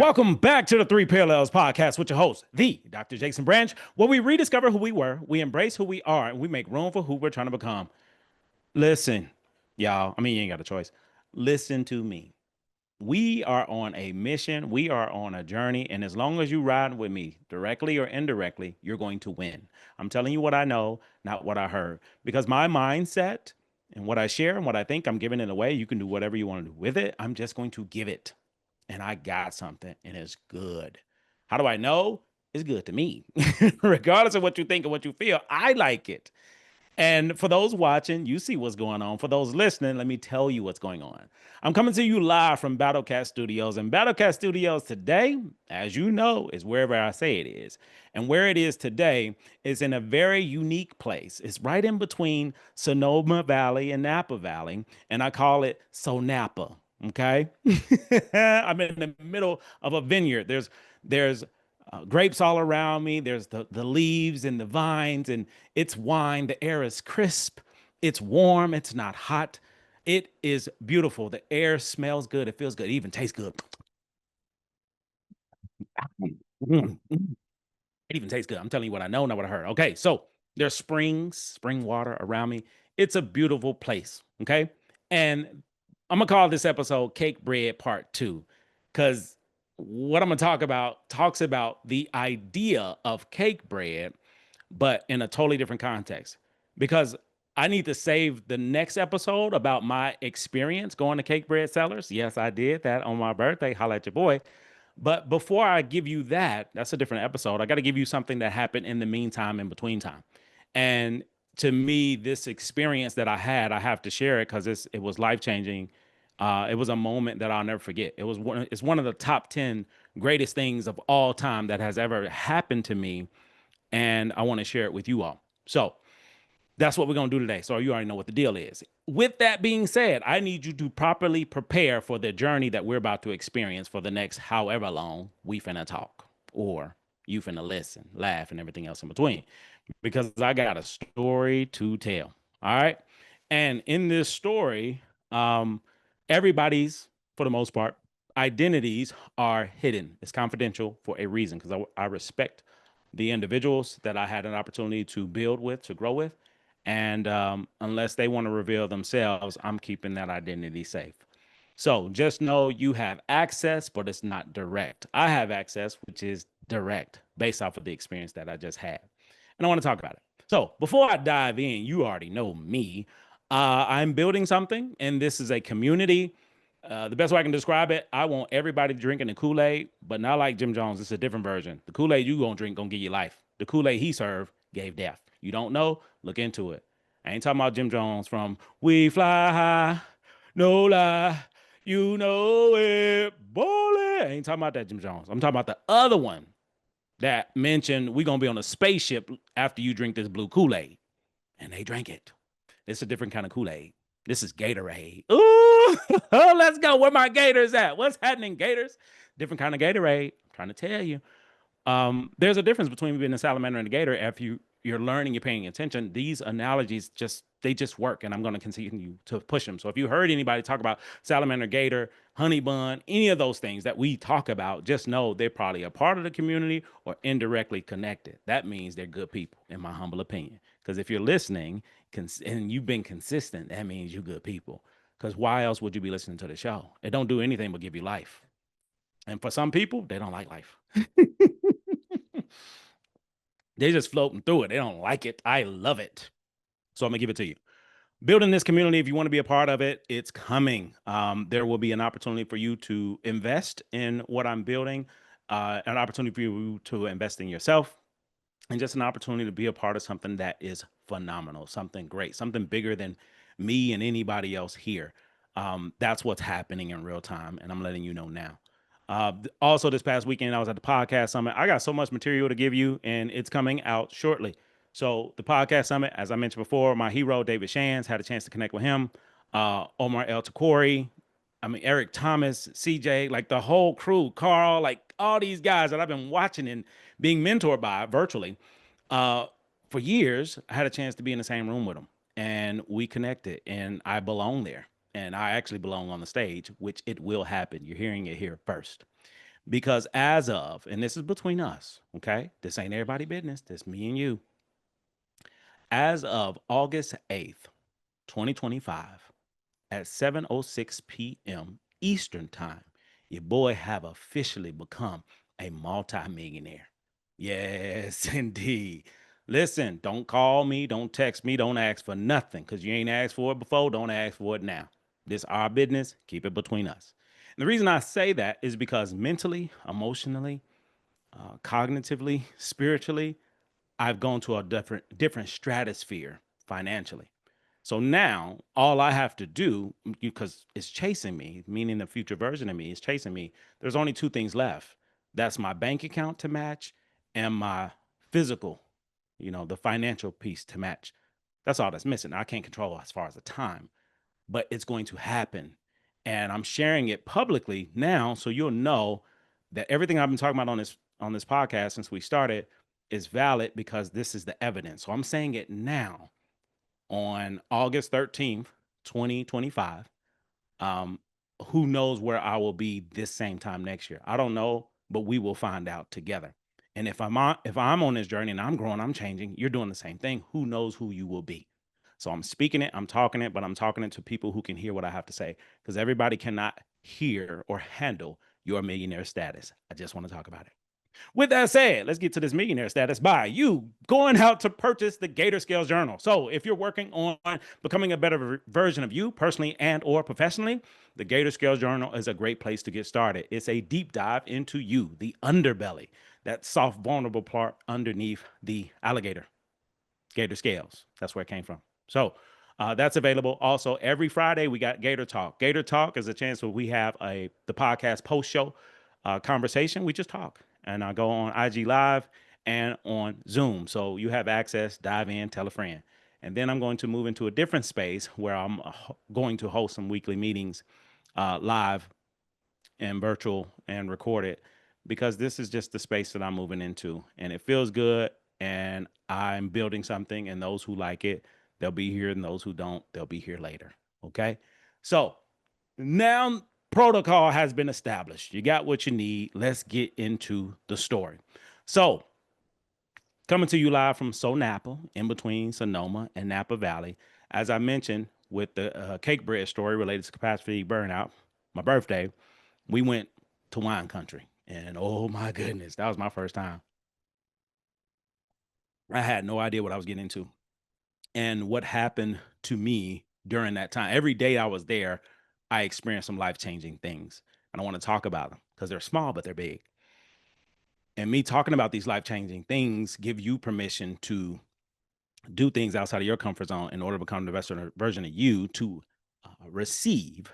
Welcome back to the Three Parallels podcast with your host, the Dr. Jason Branch, where we rediscover who we were, we embrace who we are, and we make room for who we're trying to become. Listen, y'all, you ain't got a choice. Listen to me. We are on a mission, we are on a journey, and as long as you ride with me, directly or indirectly, you're going to win. I'm telling you what I know, not what I heard, because my mindset and what I share and what I think, I'm giving it away. You can do whatever you want to do with it. I'm just going to give it, and I got something and it's good. How do I know? It's good to me. Regardless of what you think and what you feel, I like it. And for those watching, you see what's going on. For those listening, let me tell you what's going on. I'm coming to you live from Battlecat Studios. And Battlecat Studios today, as you know, is wherever I say it is. And where it is today is in a very unique place. It's right in between Sonoma Valley and Napa Valley. And I call it SoNapa. Okay. I'm in the middle of a vineyard. There's grapes all around me. There's the leaves and the vines, and it's wine. The air is crisp. It's warm. It's not hot. It is beautiful. The air smells good. It feels good. It even tastes good. It even tastes good. I'm telling you what I know, not what I heard. Okay, so there's springs, spring water around me. It's a beautiful place. Okay, and I'm gonna call this episode "Cakebread Part 2" because what I'm gonna talk about talks about the idea of cake bread, but in a totally different context. Because I need to save the next episode about my experience going to cake bread sellers. Yes, I did that on my birthday. Holla at your boy. But before I give you that, that's a different episode. I got to give you something that happened in the meantime, in between time. And to me, this experience that I had, I have to share it because it was life changing. It was a moment that I'll never forget. It's one of the top 10 greatest things of all time that has ever happened to me. And I want to share it with you all. So that's what we're going to do today. So you already know what the deal is. With that being said, I need you to properly prepare for the journey that we're about to experience for the next however long we finna talk, or you finna listen, laugh, and everything else in between, because I got a story to tell. All right. And in this story, um, everybody's, for the most part, identities are hidden. It's confidential for a reason, because I respect the individuals that I had an opportunity to build with, to grow with. And unless they want to reveal themselves, I'm keeping that identity safe. So just know you have access, but it's not direct. I have access, which is direct based off of the experience that I just had. And I want to talk about it. So before I dive in, you already know me. I'm building something, and this is a community. The best way I can describe it, I want everybody drinking the Kool-Aid, but not like Jim Jones. It's a different version. The Kool-Aid you gonna drink gonna give you life. The Kool-Aid he served gave death. You don't know? Look into it. I ain't talking about Jim Jones from We Fly High, No Lie, You Know It, Boy. I ain't talking about that Jim Jones. I'm talking about the other one that mentioned we gonna be on a spaceship after you drink this blue Kool-Aid. And they drank it. It's a different kind of Kool-Aid. This is Gatorade. Ooh, let's go. Where my Gators at? What's happening, Gators? Different kind of Gatorade. I'm trying to tell you. There's a difference between being a salamander and a gator. If you're learning, you're paying attention, these analogies just work, and I'm going to continue to push them. So if you heard anybody talk about salamander, gator, honey bun, any of those things that we talk about, just know they're probably a part of the community or indirectly connected. That means they're good people, in my humble opinion. Because if you're listening and you've been consistent, that means you're good people. Because why else would you be listening to the show? It don't do anything but give you life. And for some people, they don't like life. They're just floating through it. They don't like it. I love it. So I'm going to give it to you. Building this community, if you want to be a part of it, it's coming. There will be an opportunity for you to invest in what I'm building, an opportunity for you to invest in yourself, and just an opportunity to be a part of something that is phenomenal, something great, something bigger than me and anybody else here. That's what's happening in real time, and I'm letting you know now. Also, this past weekend, I was at the podcast summit. I got so much material to give you, and it's coming out shortly. So, the podcast summit, as I mentioned before, my hero, David Shands, had a chance to connect with him. Omar El Takori, Eric Thomas, CJ, like the whole crew, Carl, like all these guys that I've been watching and being mentored by virtually uh, for years. I had a chance to be in the same room with them, and we connected, and I belong there. And I actually belong on the stage, which it will happen. You're hearing it here first. Because as of, and this is between us, okay? This ain't everybody business. This me and you. As of August 8th, 2025, at 7:06 p.m. Eastern Time, your boy have officially become a multimillionaire. Yes, indeed. Listen, don't call me, don't text me, don't ask for nothing because you ain't asked for it before. Don't ask for it now. This our business. Keep it between us. And the reason I say that is because mentally, emotionally, cognitively, spiritually, I've gone to a different stratosphere financially. So now all I have to do, because it's chasing me, meaning the future version of me is chasing me, there's only two things left. That's my bank account to match and my physical, the financial piece to match. That's all that's missing. I can't control as far as the time, but it's going to happen. And I'm sharing it publicly now so you'll know that everything I've been talking about on this podcast since we started is valid because this is the evidence. So I'm saying it now on August 13th, 2025. Um, who knows where I will be this same time next year? I don't know, but we will find out together. And if I'm on this journey and I'm growing, I'm changing, you're doing the same thing. Who knows who you will be? So I'm speaking it, I'm talking it, but I'm talking it to people who can hear what I have to say because everybody cannot hear or handle your millionaire status. I just want to talk about it. With that said, let's get to this millionaire status by you going out to purchase the Gator Scales Journal. So if you're working on becoming a better version of you personally and or professionally, the Gator Scales Journal is a great place to get started. It's a deep dive into you, the underbelly, that soft, vulnerable part underneath the alligator. Gator Scales. That's where it came from. So that's available. Also, every Friday we got Gator Talk. Gator Talk is a chance where we have the podcast post show conversation. We just talk, and I go on IG Live and on Zoom. So you have access. Dive in, tell a friend. And then I'm going to move into a different space where I'm going to host some weekly meetings live and virtual and recorded because this is just the space that I'm moving into and it feels good and I'm building something and those who like it, they'll be here and those who don't, they'll be here later. Okay. So now protocol has been established. You got what you need. Let's get into the story. So coming to you live from SoNapa in between Sonoma and Napa Valley. As I mentioned with the Cakebread story related to capacity burnout, my birthday, we went to wine country. And oh my goodness, that was my first time. I had no idea what I was getting into. And what happened to me during that time, every day I was there, I experienced some life changing things. And I want to talk about them because they're small, but they're big. And me talking about these life changing things give you permission to do things outside of your comfort zone in order to become the best version of you to receive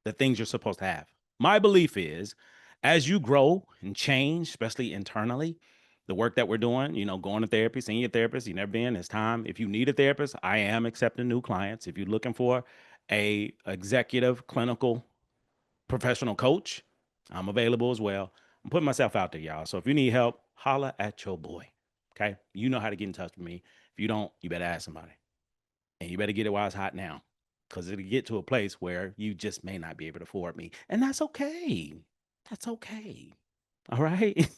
the things you're supposed to have. My belief is as you grow and change, especially internally, the work that we're doing, going to therapy, seeing your therapist, you never been, it's time. If you need a therapist, I am accepting new clients. If you're looking for a executive clinical professional coach, I'm available as well. I'm putting myself out there, y'all. So if you need help, holla at your boy. Okay. You know how to get in touch with me. If you don't, you better ask somebody. And you better get it while it's hot now. Because it'll get to a place where you just may not be able to afford me. And that's okay. That's okay. All right.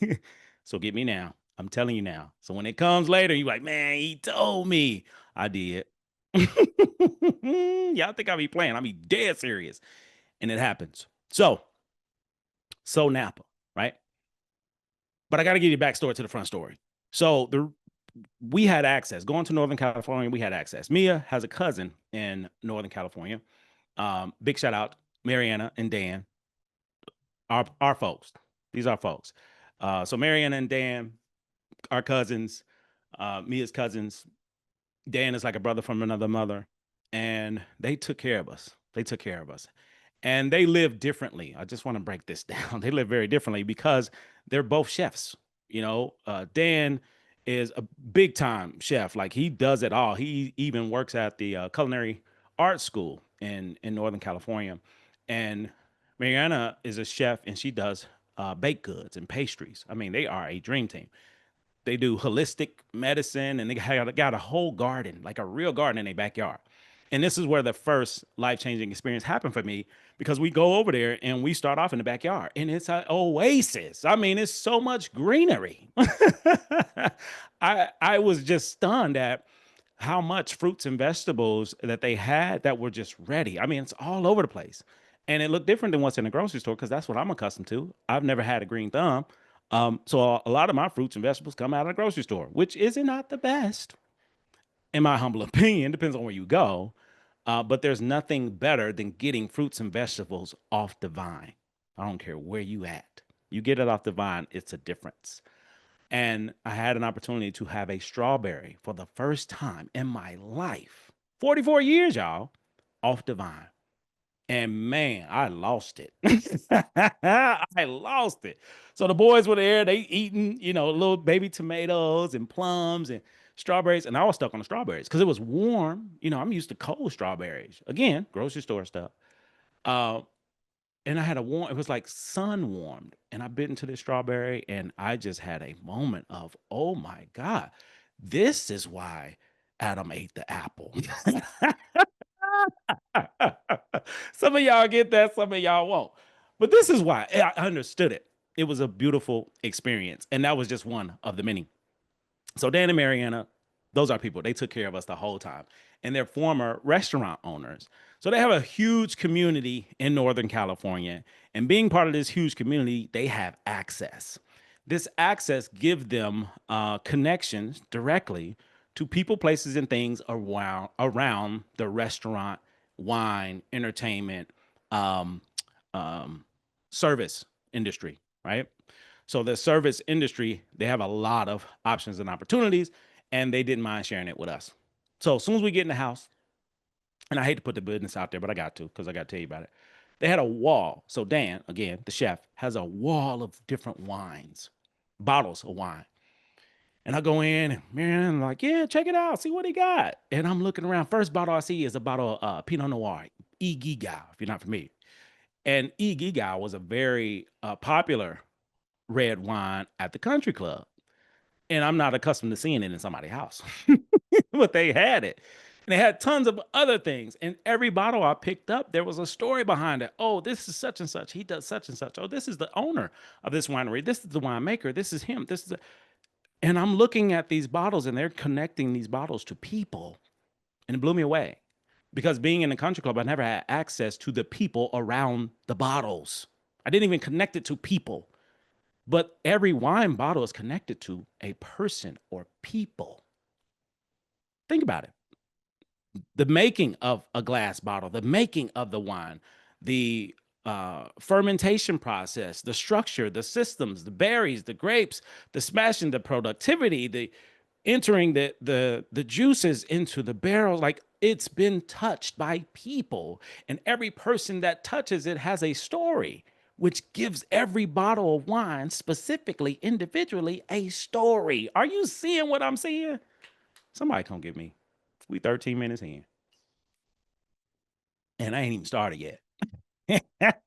So get me now. I'm telling you now. So when it comes later, you're like, man, he told me. I did. Y'all think I be playing. I be dead serious. And it happens. So Napa, right? But I got to give you a backstory to the front story. So we had access going to Northern California. We had access. Mia has a cousin in Northern California. Big shout out Mariana and Dan, our folks. These are folks. So Mariana and Dan, our cousins, Mia's cousins. Dan is like a brother from another mother, and they took care of us. They took care of us. And they live differently. I just want to break this down. They live very differently because they're both chefs. Dan is a big time chef. Like he does it all. He even works at the culinary art school in Northern California. And Mariana is a chef and she does baked goods and pastries. I mean, they are a dream team. They do holistic medicine and they got a whole garden, like a real garden in their backyard. And this is where the first life changing experience happened for me because we go over there and we start off in the backyard and it's an oasis. I mean, it's so much greenery. I was just stunned at how much fruits and vegetables that they had that were just ready. I mean, it's all over the place. And it looked different than what's in the grocery store because that's what I'm accustomed to. I've never had a green thumb. So a lot of my fruits and vegetables come out of the grocery store, which is not the best in my humble opinion. Depends on where you go. But there's nothing better than getting fruits and vegetables off the vine. I don't care where you at. You get it off the vine, it's a difference. And I had an opportunity to have a strawberry for the first time in my life. 44 years, y'all, off the vine. And man, I lost it. I lost it. So the boys were there, they eating, little baby tomatoes and plums and strawberries. And I was stuck on the strawberries because it was warm. I'm used to cold strawberries. Again, grocery store stuff. Uh, and I had it was like sun warmed. And I bit into this strawberry and I just had a moment of, oh my God, this is why Adam ate the apple. Some of y'all get that, some of y'all won't. But this is why I understood it. It was a beautiful experience. And that was just one of the many. So Dan and Mariana, those are people. They took care of us the whole time. And they're former restaurant owners. So they have a huge community in Northern California. And being part of this huge community, they have access. This access gives them connections directly to people, places, and things around the restaurant, wine, entertainment, um, um, service industry, right? So the service industry, they have a lot of options and opportunities, and they didn't mind sharing it with us. So as soon as we get in the house, and I hate to put the business out there, but I got to because I got to tell you about it. They had a wall. So Dan, again, the chef, has a wall of different wines, bottles of wine. And I go in and man, I'm like, yeah, check it out, see what he got. And I'm looking around. First bottle I see is a bottle of Pinot Noir, E. Giga, if you're not familiar. And E. Giga was a very popular red wine at the country club. And I'm not accustomed to seeing it in somebody's house, but they had it. And they had tons of other things. And every bottle I picked up, there was a story behind it. Oh, this is such and such. He does such and such. Oh, this is the owner of this winery. This is the winemaker. This is him. And I'm looking at these bottles and they're connecting these bottles to people. And it blew me away because being in the country club, I never had access to the people around the bottles. I didn't even connect it to people. But every wine bottle is connected to a person or people. Think about it. The making of a glass bottle, the making of the wine, the fermentation process, the structure, the systems, the berries, the grapes, the smashing, the productivity, the entering the juices into the barrel. Like it's been touched by people, and every person that touches it has a story, which gives every bottle of wine specifically, individually, a story. Are you seeing what I'm seeing? Somebody come get me. We 13 minutes in, and I ain't even started yet.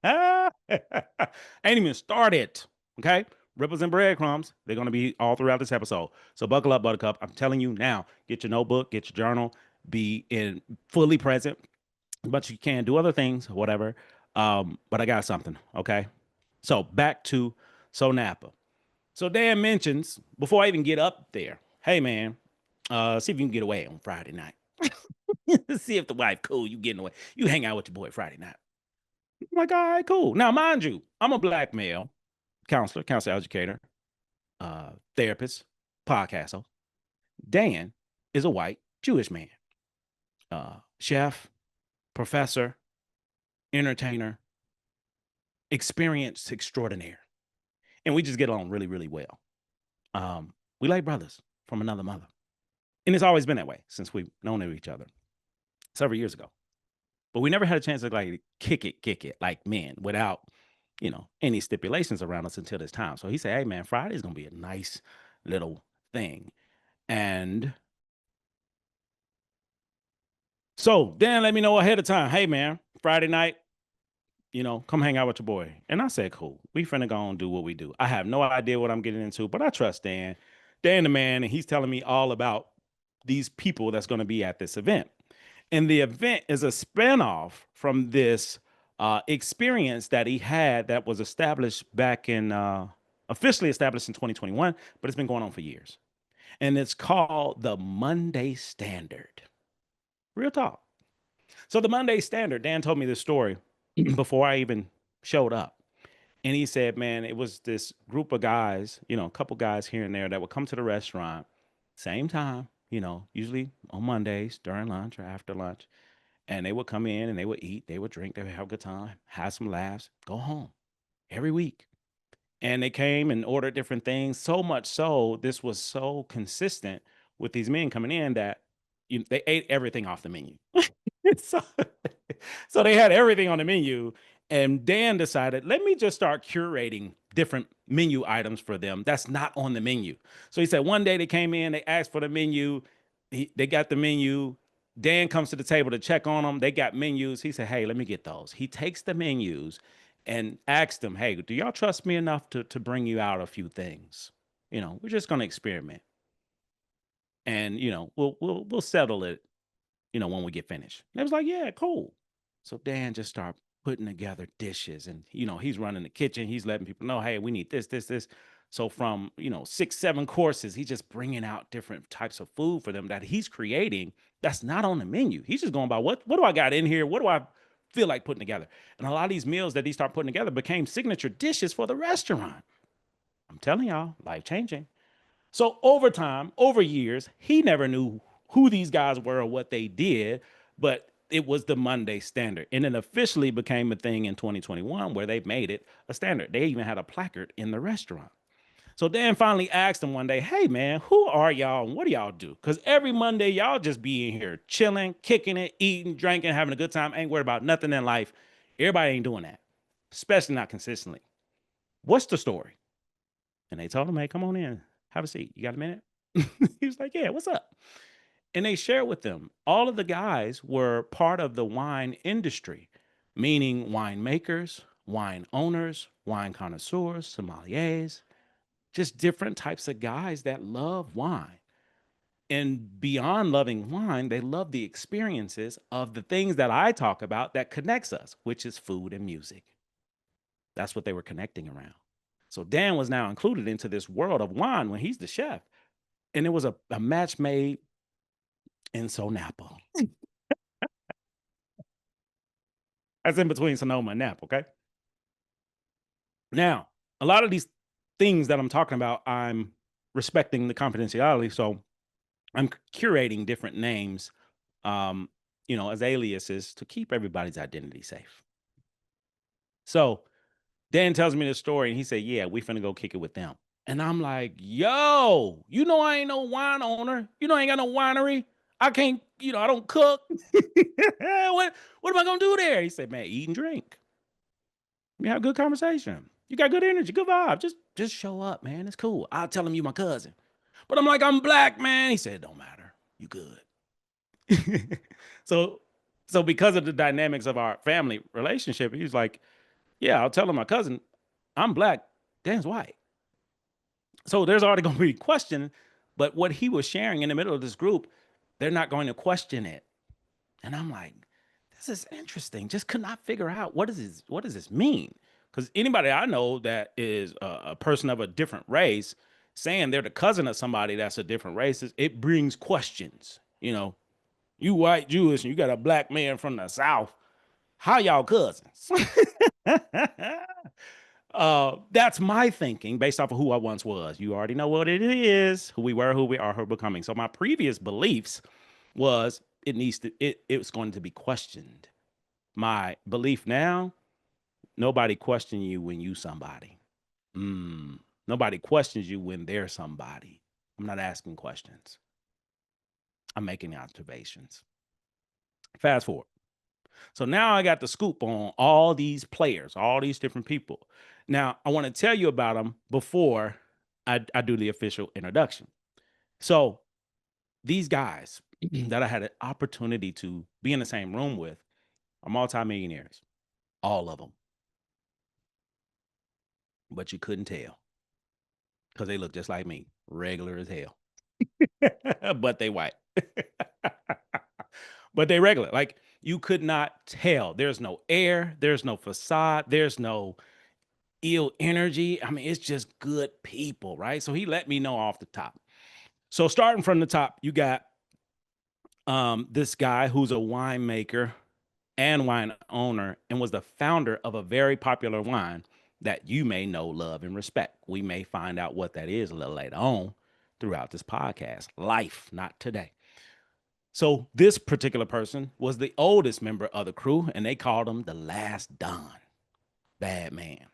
I ain't even started. Okay. Ripples and breadcrumbs. They're going to be all throughout this episode. So buckle up, Buttercup. I'm telling you now, get your notebook, get your journal, be in fully present, but you can do other things, whatever. But I got something. Okay. So back to SoNapa. So Dan mentions before I even get up there, hey man, see if you can get away on Friday night. See if the wife cool, you getting away. You hang out with your boy Friday night. I'm like, all right, cool. Now, mind you, I'm a black male counselor educator, therapist, podcaster. Dan is a white Jewish man, chef, professor, entertainer, experienced extraordinaire. And we just get along really, really well. We like brothers from another mother. And it's always been that way since we've known each other several years ago. But we never had a chance to like kick it like men without, any stipulations around us until this time. So he said, hey man, Friday's gonna be a nice little thing. And so Dan let me know ahead of time, hey man, Friday night, come hang out with your boy. And I said, cool. We finna go and do what we do. I have no idea what I'm getting into, but I trust Dan. Dan the man, and he's telling me all about these people that's gonna be at this event. And the event is a spinoff from this experience that he had that was established back in officially established in 2021, but it's been going on for years. And it's called the Monday Standard. Real talk. So the Monday Standard, Dan told me this story before I even showed up. And he said, man, it was this group of guys, a couple guys here and there that would come to the restaurant, same time, usually on Mondays during lunch or after lunch. And they would come in and they would eat, they would drink, they would have a good time, have some laughs, go home every week. And they came and ordered different things. So much so, this was so consistent with these men coming in that they ate everything off the menu. so, so they had everything on the menu. And Dan decided, let me just start curating different menu items for them that's not on the menu. So he said one day they came in, they asked for the menu, they got the menu. Dan comes to the table to check on them. They got menus. He said, hey, let me get those. He takes the menus and asked them, hey, do y'all trust me enough to bring you out a few things? We're just going to experiment. And, we'll settle it, when we get finished. And they was like, yeah, cool. So Dan just started putting together dishes and, he's running the kitchen. He's letting people know, hey, we need this, this, this. So from, 6, 7 courses, he's just bringing out different types of food for them that he's creating that's not on the menu. He's just going by what do I got in here? What do I feel like putting together? And a lot of these meals that he started putting together became signature dishes for the restaurant. I'm telling y'all, life changing. So over time, over years, he never knew who these guys were or what they did, but it was the Monday Standard. And it officially became a thing in 2021 where they made it a standard. They even had a placard in the restaurant. So Dan finally asked him one day, hey man, who are y'all and what do y'all do? Because every Monday, y'all just be in here chilling, kicking it, eating, drinking, having a good time, ain't worried about nothing in life. Everybody ain't doing that, especially not consistently. What's the story? And they told him, hey, come on in, have a seat. You got a minute? He was like, yeah, what's up? And they shared with them. All of the guys were part of the wine industry, meaning winemakers, wine owners, wine connoisseurs, sommeliers, just different types of guys that love wine. And beyond loving wine, they love the experiences of the things that I talk about that connects us, which is food and music. That's what they were connecting around. So Dan was now included into this world of wine when he's the chef. And it was a match made in SoNapa. That's in between Sonoma and Napa, okay? Now, a lot of these things that I'm talking about, I'm respecting the confidentiality. So I'm curating different names, as aliases to keep everybody's identity safe. So Dan tells me this story and he said, yeah, we finna go kick it with them. And I'm like, yo, I ain't no wine owner. I ain't got no winery. I can't, I don't cook. what am I gonna do there? He said, man, eat and drink. We have a good conversation. You got good energy, good vibe. Just show up, man. It's cool. I'll tell him you my cousin. But I'm like, I'm black, man. He said, it don't matter. You good. so so because of the dynamics of our family relationship, he's like, yeah, I'll tell him my cousin, I'm black, Dan's white. So there's already going to be question, but what he was sharing in the middle of this group, they're not going to question it. And I'm like, this is interesting. Just could not figure out what does this mean? Because anybody I know that is a person of a different race, saying they're the cousin of somebody that's a different race, it brings questions. You white Jewish and you got a black man from the South. How y'all cousins? That's my thinking based off of who I once was. You already know what it is, who we were, who we are, who we're becoming. So my previous beliefs was it's going to be questioned. My belief now, nobody question you when you somebody. Nobody questions you when they're somebody. I'm not asking questions. I'm making observations. Fast forward. So now I got the scoop on all these players, all these different people. Now I want to tell you about them before I do the official introduction. So these guys that I had an opportunity to be in the same room with are multimillionaires, all of them. But you couldn't tell because they look just like me, regular as hell. But they white. but they regular. Like you could not tell. There's no air. There's no facade. There's no ill energy. I mean, it's just good people, right? So he let me know off the top. So starting from the top, you got this guy who's a winemaker and wine owner and was the founder of a very popular wine that you may know, love, and respect. We may find out what that is a little later on throughout this podcast. Life, not today. So this particular person was the oldest member of the crew, and they called him the Last Don. Bad man,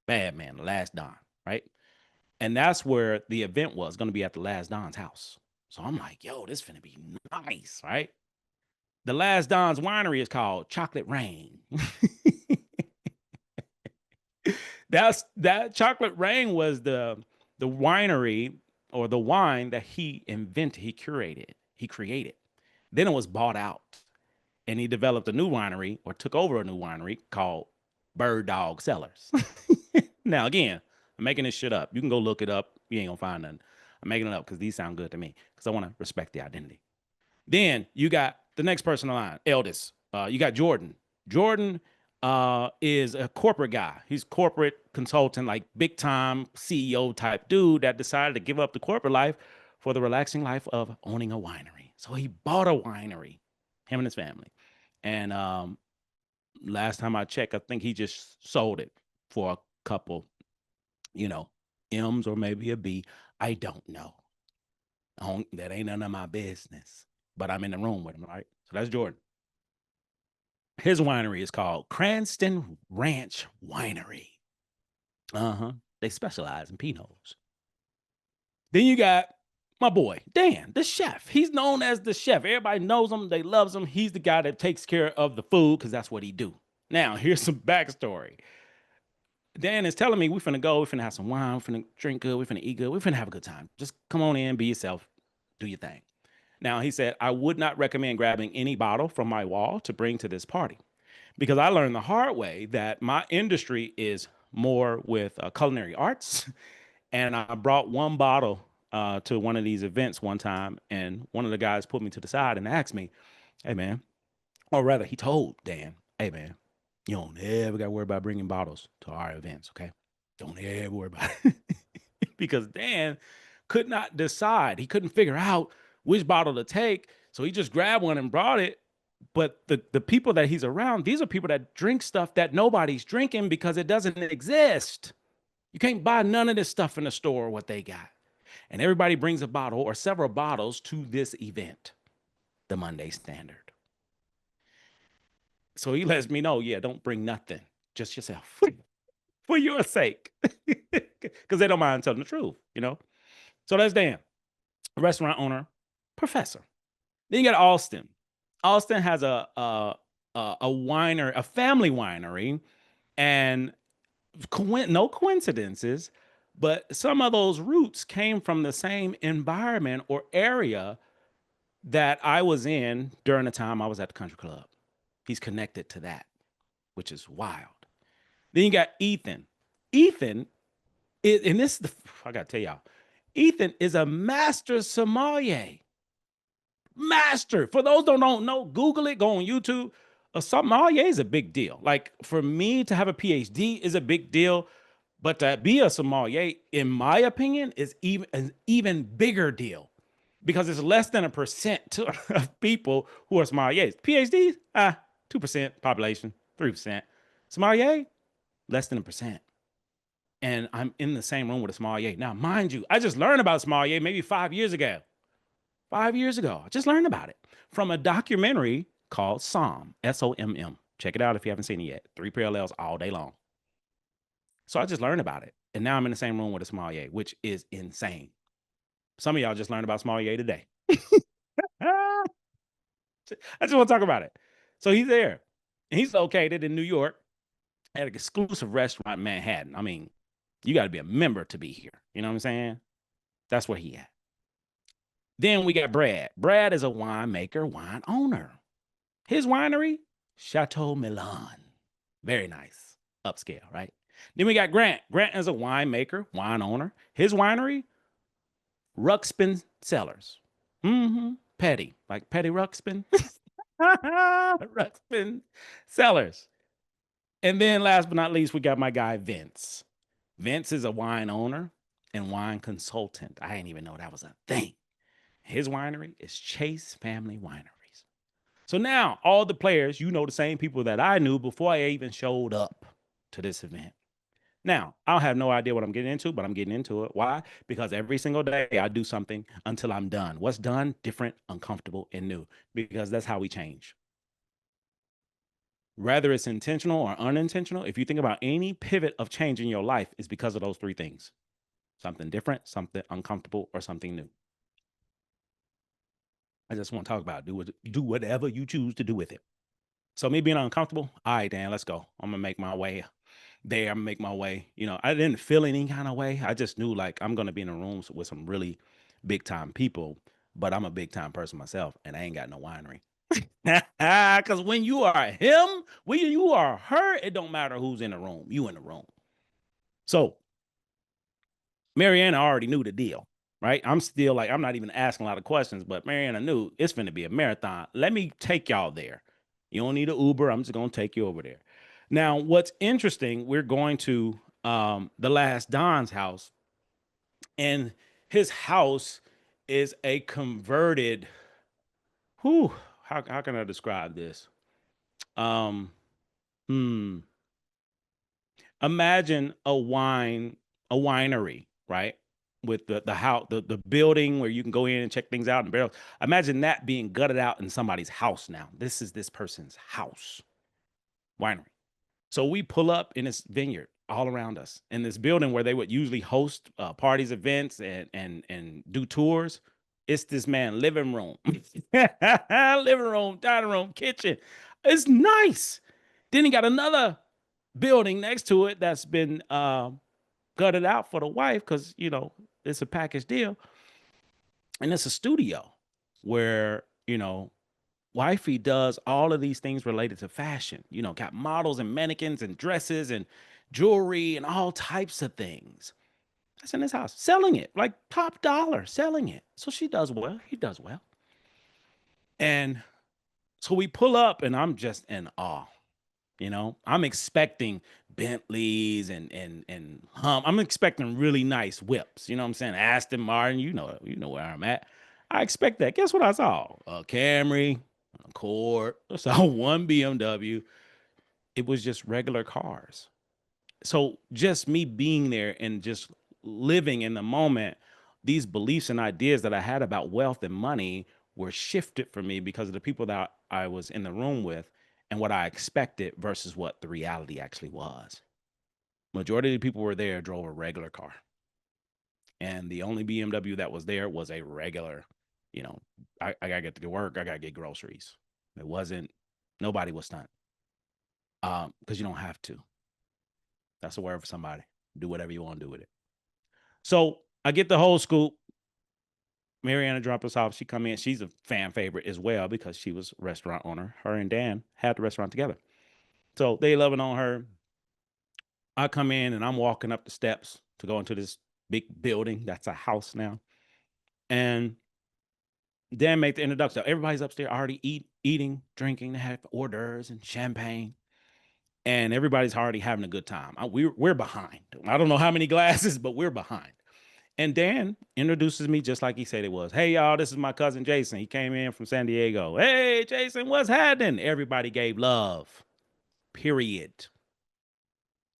the Last Don, right? And that's where the event was going to be at the Last Don's house. So I'm like, yo, this finna be nice, right? The Last Don's winery is called Chocolate Rain. That Chocolate Rain was the winery or the wine that he invented, he created. Then it was bought out, and he developed a new winery or took over a new winery called Bird Dog Cellars. Now, again, I'm making this shit up. You can go look it up. You ain't gonna find nothing. I'm making it up because these sound good to me because I want to respect the identity. Then you got the next person in line, eldest. You got Jordan. Jordan is a corporate guy. He's corporate consultant, like big time CEO type dude that decided to give up the corporate life for the relaxing life of owning a winery. So he bought a winery, him and his family. And last time I checked, I think he just sold it for a couple, you know, M's or maybe a B. I don't know. That ain't none of my business. But I'm in the room with him, right? So that's Jordan. His winery is called Cranston Ranch Winery. Uh-huh. They specialize in Pinots. Then you got my boy, Dan, the chef. He's known as the chef. Everybody knows him. They loves him. He's the guy that takes care of the food because that's what he do. Now, here's some backstory. Dan is telling me we finna go, we finna have some wine, we finna drink good, we finna eat good, we finna have a good time. Just come on in, be yourself, do your thing. Now, he said, I would not recommend grabbing any bottle from my wall to bring to this party because I learned the hard way that my industry is more with culinary arts. And I brought one bottle to one of these events one time, and one of the guys put me to the side and asked me, hey, man, or rather, he told Dan, hey, man, you don't ever got to worry about bringing bottles to our events, okay? Don't ever worry about it. Because Dan could not decide. He couldn't figure out which bottle to take. So he just grabbed one and brought it. But the people that he's around, these are people that drink stuff that nobody's drinking because it doesn't exist. You can't buy none of this stuff in the store, what they got. And everybody brings a bottle or several bottles to this event, the Monday Standard. So he lets me know, yeah, don't bring nothing, just yourself for your sake. Because they don't mind telling the truth, you know? So that's Dan, restaurant owner, professor. Then you got Austin. Austin has a family winery, and no coincidences, but some of those roots came from the same environment or area that I was in during the time I was at the country club. He's connected to that, which is wild. Then you got Ethan. Ethan is, and this, I gotta tell y'all, Ethan is a master sommelier. Master. For those that don't know, Google it, go on YouTube. A sommelier is a big deal. Like for me to have a PhD is a big deal, but to be a sommelier, in my opinion, is even an even bigger deal because it's less than 1% of people who are sommeliers. PhDs, 2% population, 3%. Sommelier, less than 1%. And I'm in the same room with a sommelier. Now, mind you, I just learned about sommelier maybe 5 years ago. 5 years ago. I just learned about it from a documentary called SOM, SOMM. Check it out if you haven't seen it yet. Three parallels all day long. So I just learned about it. And now I'm in the same room with a sommelier, which is insane. Some of y'all just learned about sommelier today. I just want to talk about it. So he's there. And he's located in New York at an exclusive restaurant in Manhattan. I mean, you got to be a member to be here. You know what I'm saying? That's where he at. Then we got Brad. Brad is a winemaker, wine owner. His winery, Chateau Milan. Very nice. Upscale, right? Then we got Grant. Grant is a winemaker, wine owner. His winery, Ruxpin Cellars. Petty. Like Petty Ruxpin. Ruxpin Cellars. And then last but not least, we got my guy Vince. Vince is a wine owner and wine consultant. I didn't even know that was a thing. His winery is Chase Family Wineries. So now all the players, you know, the same people that I knew before I even showed up to this event. Now, I'll have no idea what I'm getting into, but I'm getting into it. Why? Because every single day I do something until I'm done. What's done? Different, uncomfortable, and new. Because that's how we change. Whether it's intentional or unintentional, if you think about any pivot of change in your life, it's because of those three things: something different, something uncomfortable, or something new. I just want to talk about it. Do whatever you choose to do with it. So me being uncomfortable, all right, Dan, let's go. I'm gonna make my way there. I'm gonna make my way. You know, I didn't feel any kind of way. I just knew like I'm gonna be in a room with some really big time people, but I'm a big time person myself, and I ain't got no winery. Because when you are him, when you are her, it don't matter who's in the room. You in the room. So Mariana already knew the deal, right? I'm still like, I'm not even asking a lot of questions, but Mariana knew it's going to be a marathon. Let me take y'all there. You don't need an Uber. I'm just going to take you over there. Now, what's interesting, we're going to the last Don's house, and his house is a converted, whew, how can I describe this? Um, hmm. Imagine a winery, right? With the house, the building where you can go in and check things out and barrels. Imagine that being gutted out in somebody's house now. This is this person's house, winery. So we pull up in this vineyard all around us in this building where they would usually host parties, events, and do tours. It's this man living room, living room, dining room, kitchen. It's nice. Then he got another building next to it that's been gutted out for the wife because you know it's a package deal, and it's a studio where you know wifey does all of these things related to fashion. You know, got models and mannequins and dresses and jewelry and all types of things. That's in his house, selling it like top dollar, selling it. So she does well. He does well, and so we pull up, and I'm just in awe. You know, I'm expecting Bentleys and I'm expecting really nice whips. You know what I'm saying? Aston Martin, you know where I'm at. I expect that. Guess what I saw? A Camry, a Accord. I saw one BMW. It was just regular cars. So just me being there and just living in the moment, these beliefs and ideas that I had about wealth and money were shifted for me because of the people that I was in the room with and what I expected versus what the reality actually was. Majority of the people were there drove a regular car. And the only BMW that was there was a regular, you know, I gotta get to work, I gotta get groceries. It wasn't nobody was stunt. Because you don't have to. That's a word for somebody. Do whatever you want to do with it. So I get the whole scoop. Mariana dropped us off. She come in. She's a fan favorite as well because she was a restaurant owner. Her and Dan had the restaurant together. So they loving on her. I come in and I'm walking up the steps to go into this big building that's a house now. And Dan made the introduction. Everybody's upstairs already eating, drinking. They have hors d'oeuvres and champagne. And everybody's already having a good time. We're behind. I don't know how many glasses, but we're behind. And Dan introduces me just like he said it was. Hey, y'all, this is my cousin Jason. He came in from San Diego. Hey, Jason, what's happening? Everybody gave love, period.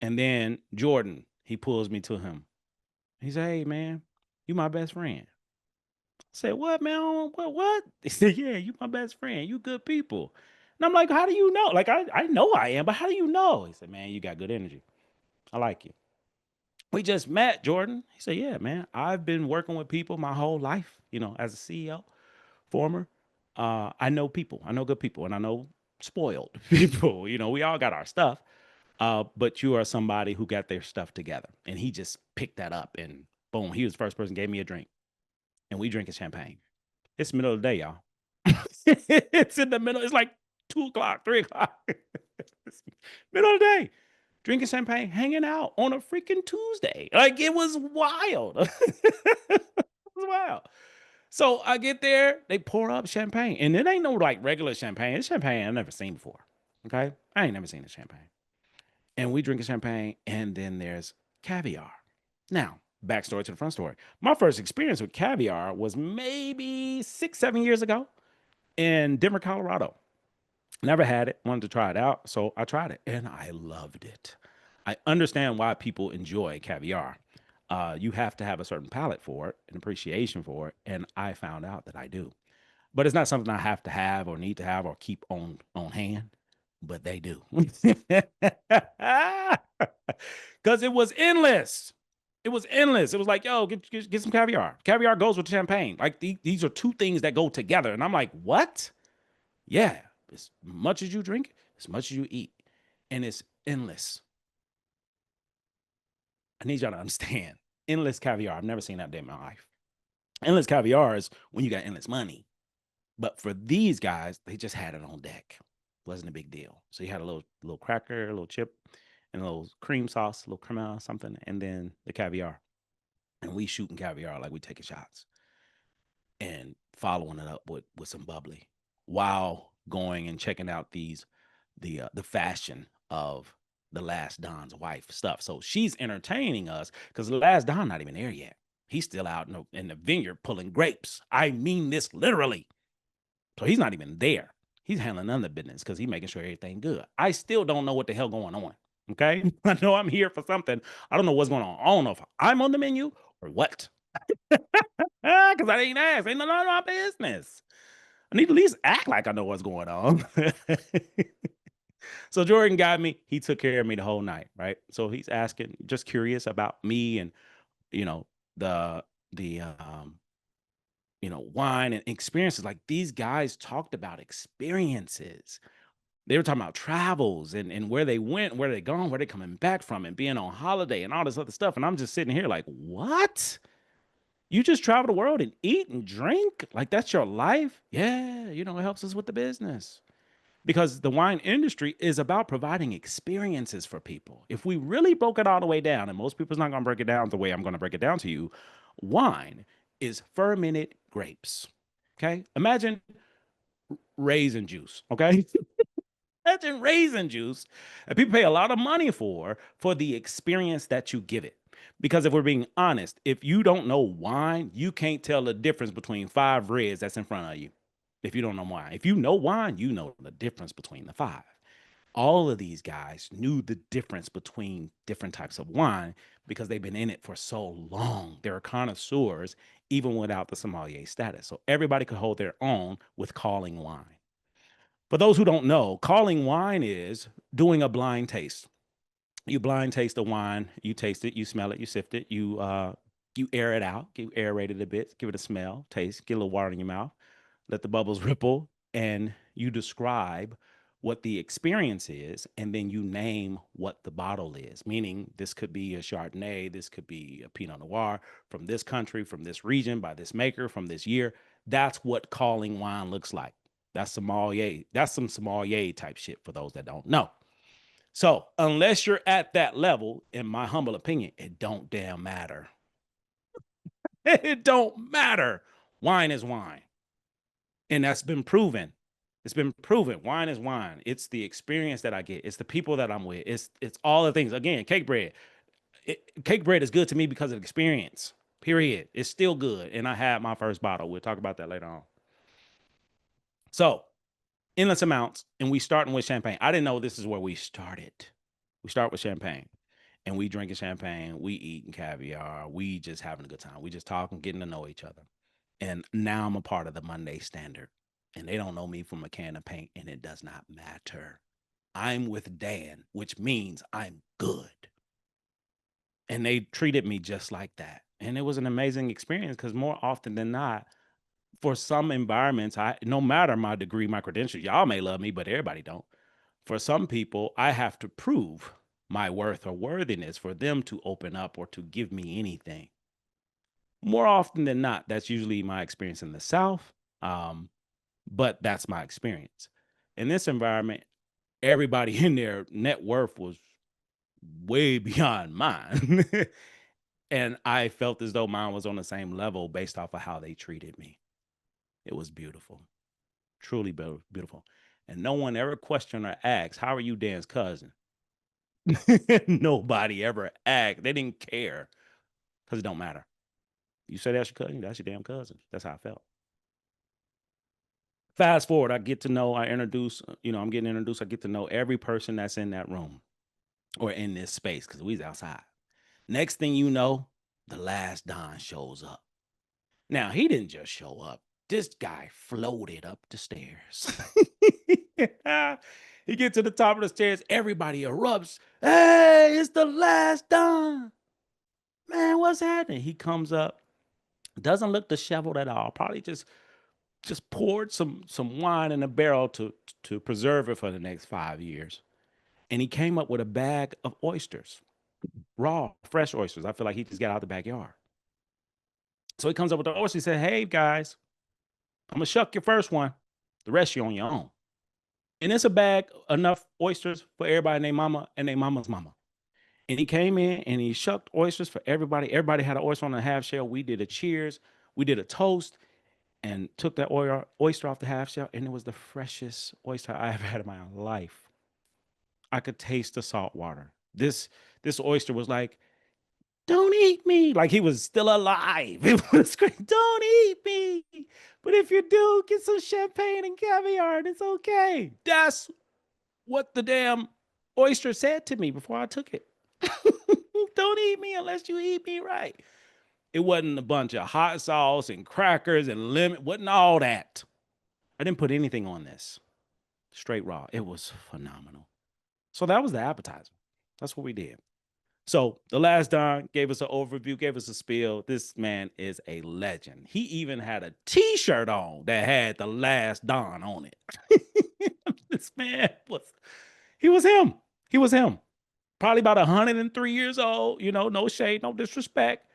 And then Jordan, he pulls me to him. He said, hey, man, you my best friend. I said, what, man? What? He said, yeah, you my best friend. You good people. And I'm like, how do you know? Like, I know I am, but how do you know? He said, man, you got good energy. I like you. We just met, Jordan. He said, yeah, man, I've been working with people my whole life, you know, as a CEO, former. I know people, I know good people, and I know spoiled people. You know, we all got our stuff, but you are somebody who got their stuff together. And he just picked that up and boom, he was the first person gave me a drink. And we drinking champagne. It's the middle of the day, y'all. It's in the middle. It's like 2 o'clock, 3 o'clock. Middle of the day drinking champagne, hanging out on a freaking Tuesday. Like it was wild. It was wild. So I get there, they pour up champagne, and it ain't no like regular champagne. It's champagne I've never seen before. Okay, I ain't never seen a champagne, and we drink a champagne, and then there's caviar. Now, backstory to the front story. My first experience with caviar was maybe 6, 7 years ago in Denver, Colorado. Never had it, wanted to try it out, so I tried it, and I loved it. I understand why people enjoy caviar. You have to have a certain palate for it, an appreciation for it, and I found out that I do. But it's not something I have to have or need to have or keep on hand. But they do, because it was endless. It was endless. It was like, yo, get some caviar. Caviar goes with champagne. Like these are two things that go together. And I'm like, what? Yeah, as much as you drink, as much as you eat, and it's endless. I need y'all to understand. Endless caviar. I've never seen that day in my life. Endless caviar is when you got endless money. But for these guys, they just had it on deck. Wasn't a big deal. So you had a little cracker, a little chip, and a little cream sauce, a little crema, something, and then the caviar. And we shooting caviar like we taking shots and following it up with some bubbly while going and checking out the fashion of the last Don's wife stuff. So she's entertaining us because the last Don not even there yet. He's still out in the vineyard pulling grapes. I mean this literally. So he's not even there. He's handling other business because he's making sure everything good. I still don't know what the hell going on. Okay. I know I'm here for something. I don't know what's going on. I don't know if I'm on the menu or what. Because I didn't ask. Ain't none of my business. I need to at least act like I know what's going on. So Jordan got me. He took care of me the whole night, right? So he's asking, just curious about me and you know the the wine and experiences. Like these guys talked about experiences. They were talking about travels and where they went, where they gone, where they coming back from, and being on holiday and all this other stuff. And I'm just sitting here like, what? You just travel the world and eat and drink? Like that's your life? Yeah, it helps us with the business. Because the wine industry is about providing experiences for people. If we really broke it all the way down, and most people's not going to break it down the way I'm going to break it down to you, wine is fermented grapes. Okay? Imagine raisin juice. Okay? Imagine raisin juice that people pay a lot of money for the experience that you give it. Because if we're being honest, if you don't know wine, you can't tell the difference between five reds that's in front of you. If you don't know wine, if you know wine, you know the difference between the five. All of these guys knew the difference between different types of wine because they've been in it for so long. They're connoisseurs, even without the sommelier status. So everybody could hold their own with calling wine. For those who don't know, calling wine is doing a blind taste. You blind taste the wine, you taste it, you smell it, you sift it, you air it out, you aerate it a bit, give it a smell, taste, get a little water in your mouth, let the bubbles ripple, and you describe what the experience is, and then you name what the bottle is. Meaning, this could be a Chardonnay, this could be a Pinot Noir from this country, from this region, by this maker, from this year. That's what calling wine looks like. That's sommelier. That's some sommelier type shit for those that don't know. So, unless you're at that level, in my humble opinion, it don't damn matter. It don't matter. Wine is wine. And that's been proven. It's been proven. Wine is wine. It's the experience that I get. It's the people that I'm with. It's all the things. Again, cake bread. Cake bread is good to me because of the experience. Period. It's still good. And I had my first bottle. We'll talk about that later on. So, endless amounts, and we starting with champagne. I didn't know this is where we started. We start with champagne, and we drinking champagne. We eating caviar. We just having a good time. We just talking, getting to know each other. And now I'm a part of the Monday Standard, and they don't know me from a can of paint, and it does not matter. I'm with Dan, which means I'm good. And they treated me just like that. And it was an amazing experience because more often than not, for some environments, no matter my degree, my credentials, y'all may love me, but everybody don't. For some people, I have to prove my worth or worthiness for them to open up or to give me anything. More often than not, that's usually my experience in the South. Um, but that's my experience. In this environment, everybody in their net worth was way beyond mine. And I felt as though mine was on the same level based off of how they treated me. It was beautiful, truly beautiful. And no one ever questioned or asked, "How are you, Dan's cousin?" Nobody ever asked. They didn't care because it don't matter. You say that's your cousin, that's your damn cousin. That's how I felt. Fast forward, I introduce, I'm getting introduced. I get to know every person that's in that room or in this space because we was outside. Next thing you know, the last Don shows up. Now, he didn't just show up. This guy floated up the stairs. He gets to the top of the stairs. Everybody erupts. Hey, it's the last Don. Man, what's happening? He comes up, doesn't look disheveled at all. Probably just poured some wine in a barrel to preserve it for the next 5 years. And he came up with a bag of oysters, raw, fresh oysters. I feel like he just got out the backyard. So he comes up with the oysters. He said, "Hey guys, I'm gonna shuck your first one. The rest you on your own." And it's a bag enough oysters for everybody and their mama and their mama's mama. And he came in and he shucked oysters for everybody. Everybody had an oyster on a half shell. We did a cheers, we did a toast, and took that oyster off the half shell. And it was the freshest oyster I ever had in my life. I could taste the salt water. This oyster was like, "Don't eat me," like he was still alive. It was great. "Don't eat me. But if you do, get some champagne and caviar, and it's okay." That's what the damn oyster said to me before I took it. "Don't eat me unless you eat me right." It wasn't a bunch of hot sauce and crackers and lemon. Wasn't all that. I didn't put anything on this. Straight raw. It was phenomenal. So that was the appetizer. That's what we did. So the last Don gave us an overview, gave us a spiel. This man is a legend. He even had a T-shirt on that had the last Don on it. This man was him. He was him. Probably about 103 years old. No shade, no disrespect,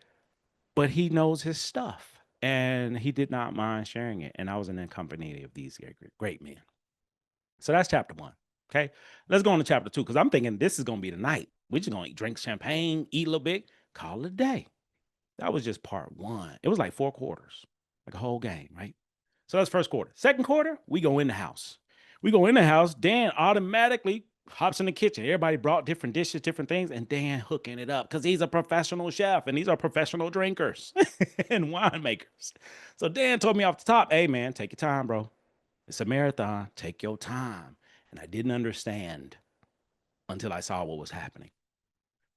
but he knows his stuff, and he did not mind sharing it. And I was in the company of these great men. So that's chapter one. Okay, let's go on to chapter two because I'm thinking this is gonna be the night. We're just gonna drink champagne, eat a little bit, call it a day. That was just part one. It was like 4 quarters, like a whole game, right? So that's first quarter. Second quarter, we go in the house. We go in the house. Dan automatically hops in the kitchen. Everybody brought different dishes, different things, and Dan hooking it up because he's a professional chef and these are professional drinkers and winemakers. So Dan told me off the top, "Hey man, take your time, bro. It's a marathon. Take your time." And I didn't understand until I saw what was happening.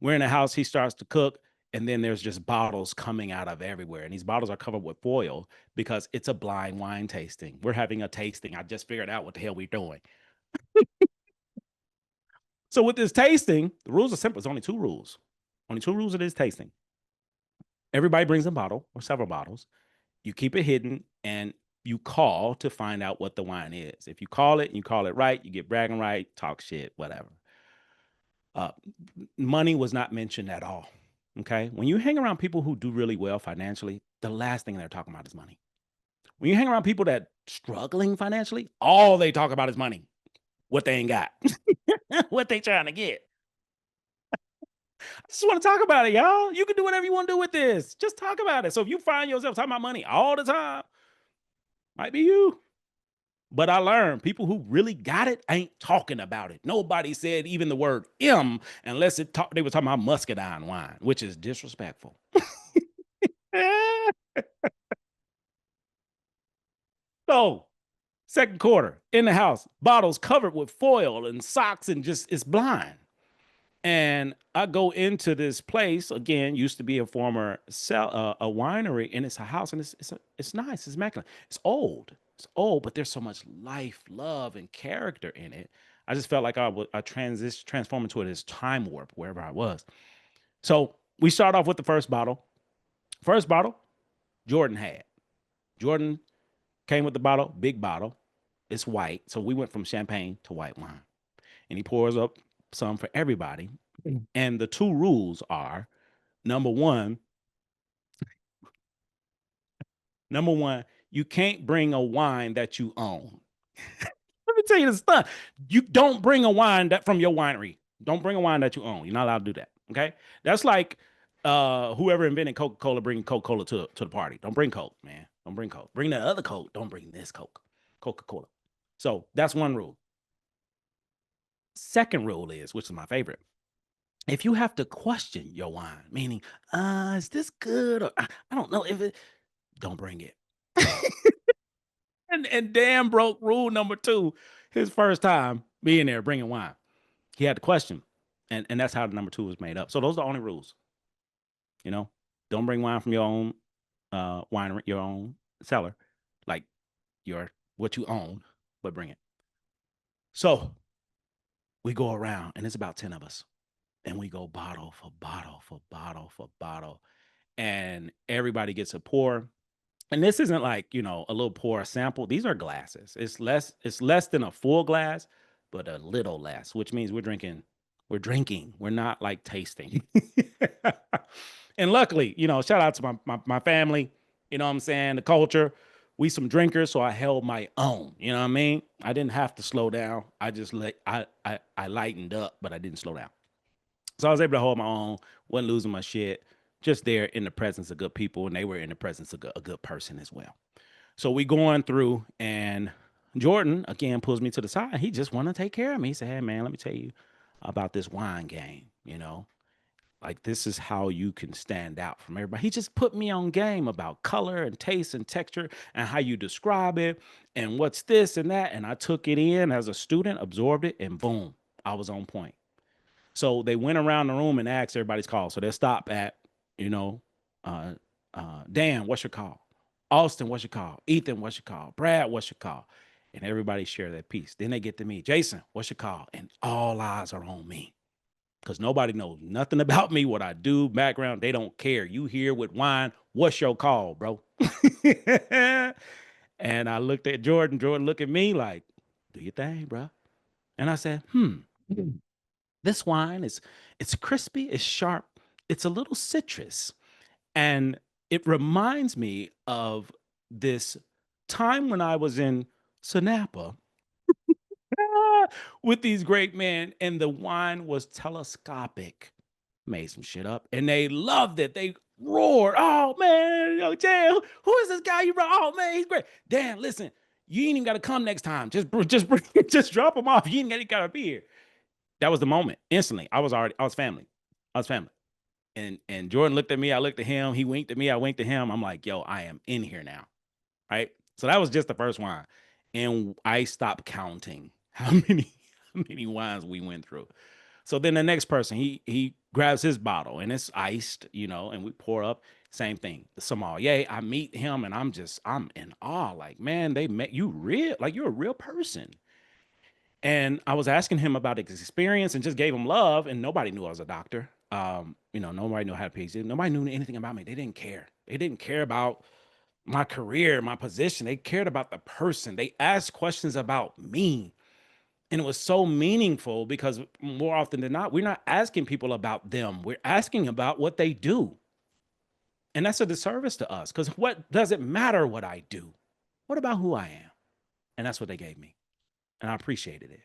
We're in the house. He starts to cook, and then there's just bottles coming out of everywhere. And these bottles are covered with foil because it's a blind wine tasting. We're having a tasting. I just figured out what the hell we're doing. So with this tasting, the rules are simple. It's only two rules. Only two rules of this tasting. Everybody brings a bottle or several bottles. You keep it hidden and you call to find out what the wine is. If you call it and you call it right, you get bragging right, talk shit, whatever. Uh, Money was not mentioned at all. Okay. When you hang around people who do really well financially, the last thing they're talking about is money. When you hang around people that struggling financially, all they talk about is money, what they ain't got, what they trying to get. I just want to talk about it, y'all. You can do whatever you want to do with this. Just talk about it. So if you find yourself talking about money all the time, might be you. But I learned people who really got it ain't talking about it. Nobody said even the word M unless they were talking about muscadine wine, which is disrespectful. So, second quarter in the house, bottles covered with foil and socks and just it's blind. And I go into this place again. Used to be a former a winery, and it's a house, and it's nice. It's immaculate. It's old. It's old, but there's so much life, love, and character in it. I just felt like I transform into this time warp wherever I was. So we start off with the first bottle. First bottle, Jordan had. Jordan came with the bottle, big bottle. It's white, so we went from champagne to white wine, and he pours up some for everybody. And the two rules are number one, you can't bring a wine that you own. Let me tell you this stuff. You don't bring a wine that from your winery. Don't bring a wine that you own. You're not allowed to do that. Okay. That's like Whoever invented Coca-Cola, bring Coca-Cola to the party. Don't bring Coke, man. Don't bring Coke. Bring that other Coke. Don't bring this Coke. Coca-Cola. So that's one rule. Second rule is, which is my favorite, if you have to question your wine, meaning, is this good? Or I don't know if it, don't bring it. And Dan broke rule number two, his first time being there bringing wine. He had to question. And that's how the number two was made up. So those are the only rules. You know, don't bring wine from your own winery, your own cellar, like your what you own, but bring it. So we go around, and it's about 10 of us, and we go bottle for bottle for bottle for bottle, and everybody gets a pour. And this isn't like, a little pour sample. These are glasses. It's less than a full glass, but a little less, which means we're drinking. We're not like tasting. And luckily, shout out to my family, you know what I'm saying? The culture. We some drinkers, so I held my own. You know what I mean? I didn't have to slow down. I just I lightened up, but I didn't slow down. So I was able to hold my own, wasn't losing my shit, just there in the presence of good people, and they were in the presence of a good person as well. So we going through, and Jordan again pulls me to the side. He just want to take care of me. He said, "Hey man, let me tell you about this wine game. Like this is how you can stand out from everybody." He just put me on game about color and taste and texture and how you describe it and what's this and that. And I took it in as a student, absorbed it, and boom, I was on point. So they went around the room and asked everybody's call. So they'll stop at, you know, uh, Dan, what's your call? Austin, what's your call? Ethan, what's your call? Brad, what's your call? And everybody share their piece. Then they get to me. Jason, what's your call? And all eyes are on me because nobody knows nothing about me, what I do, background. They don't care. You here with wine. What's your call, bro? And I looked at Jordan. Jordan looked at me like, do your thing, bro. And I said, this wine it's crispy, it's sharp, it's a little citrus, and it reminds me of this time when I was in SoNapa with these great men, and the wine was telescopic. Made some shit up, and they loved it. They roared, "Oh man, yo, Jay, who is this guy you brought? Oh man, he's great." Dan, listen, you ain't even got to come next time. Just bring, just drop him off. You ain't got to be here. That was the moment. Instantly, I was family. I was family. And Jordan looked at me. I looked at him. He winked at me. I winked at him. I'm like, yo, I am in here now. Right. So that was just the first wine, and I stopped counting how many wines we went through. So then the next person, he grabs his bottle and it's iced, and we pour up. Same thing. The sommelier, I meet him and I'm in awe. Like, man, they met you real, like you're a real person. And I was asking him about his experience and just gave him love. And nobody knew I was a doctor. Nobody knew how to PhD. Nobody knew anything about me. They didn't care. They didn't care about my career, my position. They cared about the person. They asked questions about me. And it was so meaningful because more often than not, we're not asking people about them. We're asking about what they do. And that's a disservice to us because what does it matter what I do? What about who I am? And that's what they gave me. And I appreciated it.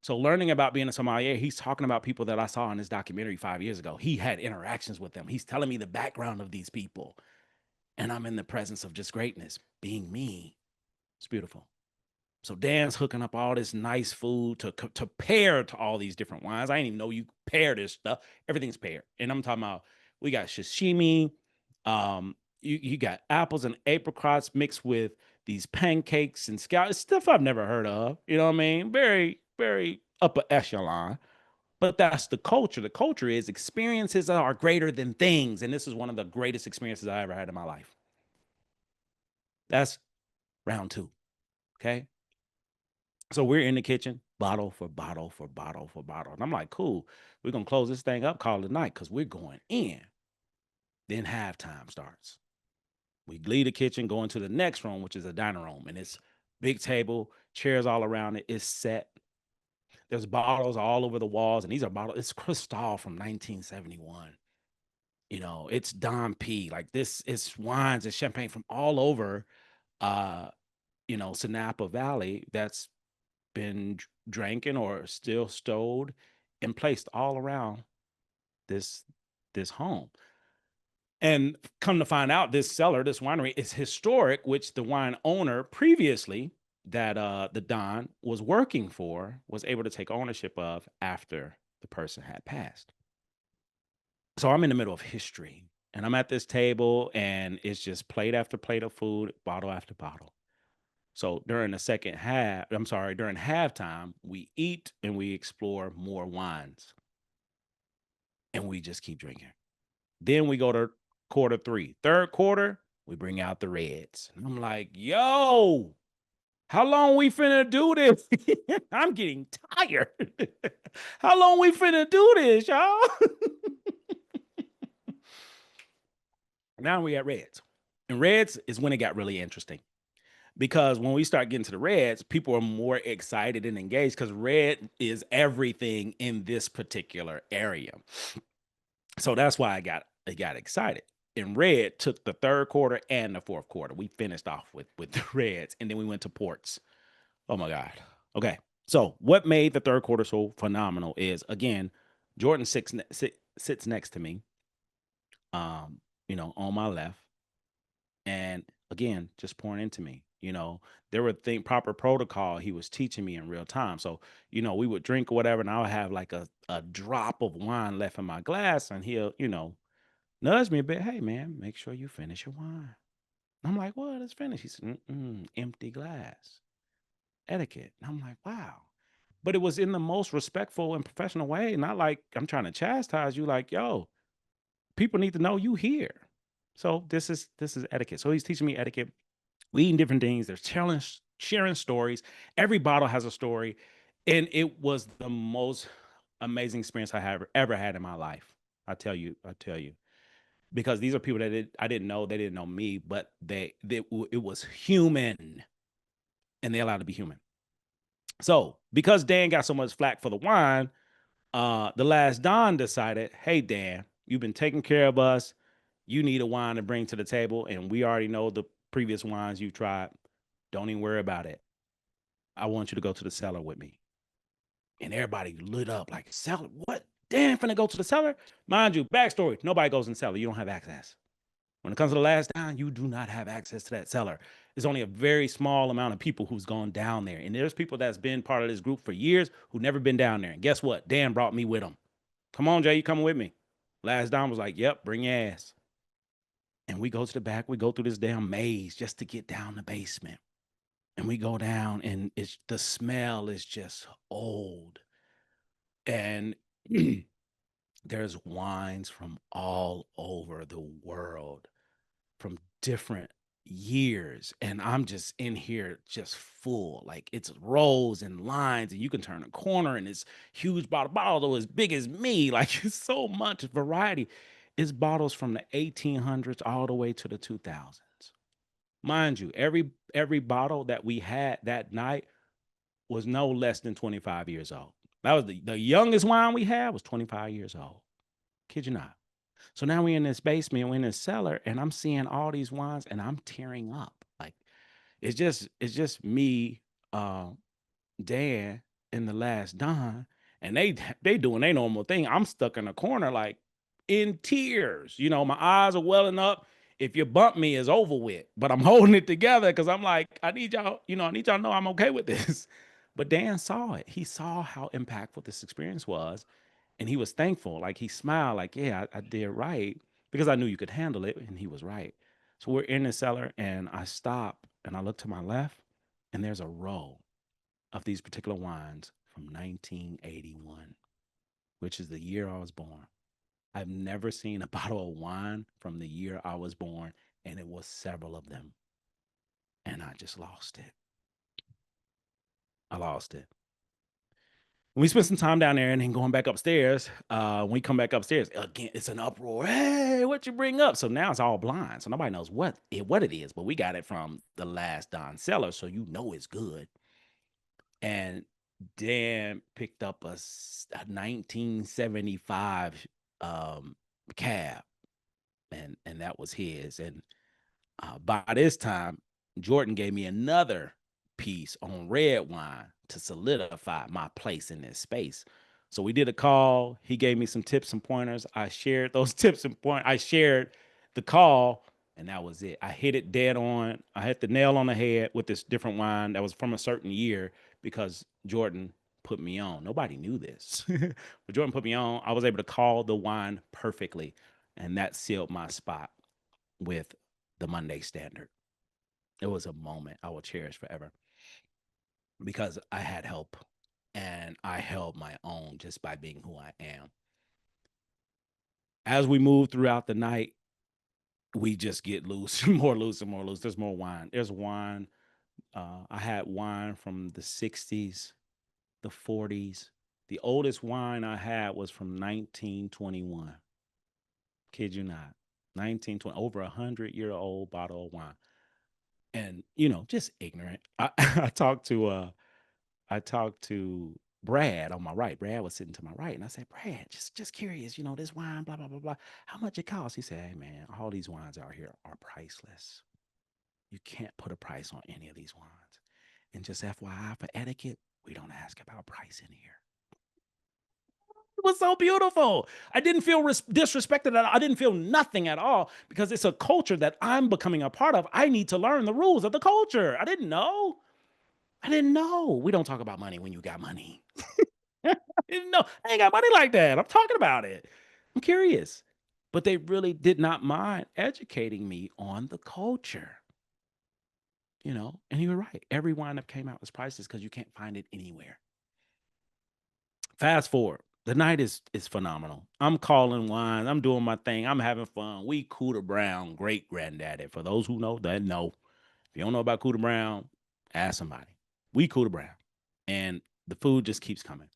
So learning about being a sommelier, he's talking about people that I saw in this documentary 5 years ago. He had interactions with them. He's telling me the background of these people. And I'm in the presence of just greatness, being me. It's beautiful. So Dan's hooking up all this nice food to pair to all these different wines. I didn't even know you pair this stuff. Everything's paired. And I'm talking about we got sashimi. You got apples and apricots mixed with these pancakes and scallops, stuff I've never heard of. You know what I mean? Very, very upper echelon. But that's the culture. The culture is experiences are greater than things. And this is one of the greatest experiences I ever had in my life. That's round two. Okay. So we're in the kitchen, bottle for bottle for bottle for bottle. And I'm like, cool, we're going to close this thing up, call it a night because we're going in. Then halftime starts. We leave the kitchen, go into the next room, which is a dining room. And it's big table, chairs all around it. It's set. There's bottles all over the walls. And these are bottles. It's Cristal from 1971. It's Dom P. Like this is wines and champagne from all over, Sonapa Valley that's been drinking or still stowed and placed all around this this home. And come to find out, this cellar, this winery is historic, which the wine owner previously that the Don was working for was able to take ownership of after the person had passed. So I'm in the middle of history and I'm at this table and it's just plate after plate of food, bottle after bottle. So during the second half, I'm sorry, during halftime, we eat and we explore more wines and we just keep drinking. Then we go to quarter three. Third quarter, we bring out the reds. And I'm like, yo, how long we finna do this? I'm getting tired. How long we finna do this, y'all? Now we at reds. And reds is when it got really interesting. Because when we start getting to the reds, people are more excited and engaged because red is everything in this particular area. So that's why I got excited. And red took the third quarter and the fourth quarter. We finished off with the reds, and then we went to ports. Oh my God. Okay. So what made the third quarter so phenomenal is again, Jordan sits next to me, on my left, and again, just pouring into me. There were proper protocol he was teaching me in real time. So, we would drink or whatever, and I would have like a drop of wine left in my glass, and he'll, nudge me a bit. Hey man, make sure you finish your wine. I'm like, what? It's finished. He said, empty glass. Etiquette. And I'm like, wow. But it was in the most respectful and professional way. Not like I'm trying to chastise you, like, yo, people need to know you here. So this is etiquette. So he's teaching me etiquette. We eating different things. There's challenge, sharing stories. Every bottle has a story. And it was the most amazing experience I have ever had in my life. I tell you. Because these are people that I didn't know, they didn't know me, but it was human, and they allowed to be human. So because Dan got so much flack for the wine, the last Don decided, hey Dan, you've been taking care of us. You need a wine to bring to the table, and we already know the previous wines you tried. Don't even worry about it. I want you to go to the cellar with me. And everybody lit up like, cellar? What? Dan finna go to the cellar? Mind you, backstory, nobody goes in the cellar. You don't have access. When it comes to the last down, you do not have access to that cellar. There's only a very small amount of people who's gone down there. And there's people that's been part of this group for years who never been down there. And guess what? Dan brought me with him. Come on, Jay, you coming with me? Last down was like, yep, bring your ass. And we go to the back. We go through this damn maze just to get down the basement. And we go down, and the smell is just old. And there's wines from all over the world, from different years, and I'm just in here just full. Like, it's rows and lines, and you can turn a corner and it's huge bottle as big as me. Like, it's so much variety. It's bottles from the 1800s all the way to the 2000s. Mind you, every bottle that we had that night was no less than 25 years old. That was the youngest wine we had was 25 years old. Kid you not. So now we're in this basement, we're in this cellar, and I'm seeing all these wines, and I'm tearing up. Like, it's just me, uh, Dan, and the last Don, and they doing their normal thing. I'm stuck in a corner, like in tears. My eyes are welling up. If you bump me, it's over with. But I'm holding it together because I'm like, I need y'all, I need y'all to know I'm okay with this. But Dan saw it. He saw how impactful this experience was, and he was thankful. Like, he smiled, like, yeah, I did right, because I knew you could handle it. And he was right. So we're in the cellar, and I stop and I look to my left, and there's a row of these particular wines from 1981, which is the year I was born. I've never seen a bottle of wine from the year I was born, and it was several of them. And I just lost it. I lost it. We spent some time down there, and then going back upstairs. When we come back upstairs, again, it's an uproar. Hey, what you bring up? So now it's all blind. So nobody knows what it is, but we got it from the last Don cellar. So it's good. And Dan picked up a 1975 cab, and that was his. And by this time, Jordan gave me another piece on red wine to solidify my place in this space. So we did a call. He gave me some tips and pointers. I shared those tips and pointers. I shared the call, and that was it. I hit it dead on. I hit the nail on the head with this different wine that was from a certain year because Jordan put me on. Nobody knew this, but Jordan put me on. I was able to call the wine perfectly, and that sealed my spot with the Monday Standard. It was a moment I will cherish forever because I had help and I held my own just by being who I am. As we move throughout the night, we just get loose, more loose and more loose. There's more wine. There's wine. I had wine from the 60s, the 40s. The oldest wine I had was from 1921. Kid you not. 1920, over 100-year-old bottle of wine. And, just ignorant. I talked to Brad on my right. Brad was sitting to my right, and I said, Brad, just curious, this wine, blah blah blah blah. How much it costs? He said, Hey man, all these wines out here are priceless. You can't put a price on any of these wines. And just FYI for etiquette, we don't ask about price in here. It was so beautiful. I didn't feel disrespected at all. I didn't feel nothing at all because it's a culture that I'm becoming a part of. I need to learn the rules of the culture. I didn't know. I didn't know. We don't talk about money when you got money. I didn't know. I ain't got money like that. I'm talking about it. I'm curious. But they really did not mind educating me on the culture, and you were right. Every wine that came out was priceless because you can't find it anywhere. Fast forward. The night is phenomenal. I'm calling wine. I'm doing my thing. I'm having fun. We Cooter Brown, great granddaddy. For those who know, that know. If you don't know about Cooter Brown, ask somebody. We Cooter Brown. And the food just keeps coming.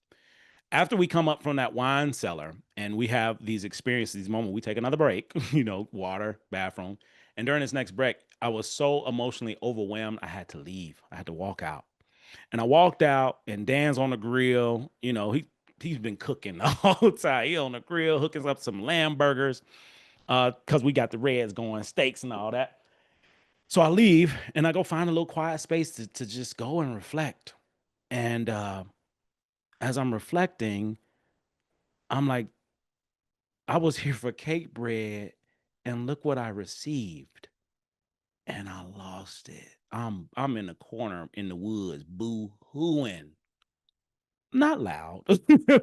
After we come up from that wine cellar and we have these experiences, these moments, we take another break, water, bathroom. And during this next break, I was so emotionally overwhelmed, I had to leave. I had to walk out. And I walked out, and Dan's on the grill. He's been cooking the whole time. He on the grill, hooking up some lamb burgers, because we got the reds going, steaks and all that. So I leave and I go find a little quiet space to just go and reflect. And as I'm reflecting, I'm like, I was here for cake bread, and look what I received. And I lost it. I'm in the corner in the woods, boo hooing. Not loud,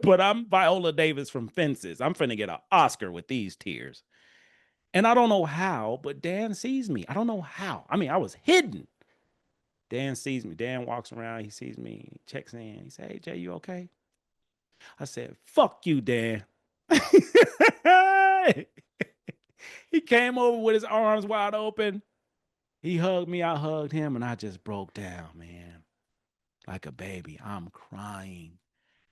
but I'm Viola Davis from Fences. I'm finna get an Oscar with these tears. And I don't know how, but Dan sees me. I don't know how. I mean, I was hidden. Dan sees me. Dan walks around. He sees me. He checks in. He said, Hey, Jay, you okay? I said, Fuck you, Dan. He came over with his arms wide open. He hugged me. I hugged him, and I just broke down, man, like a baby. I'm crying.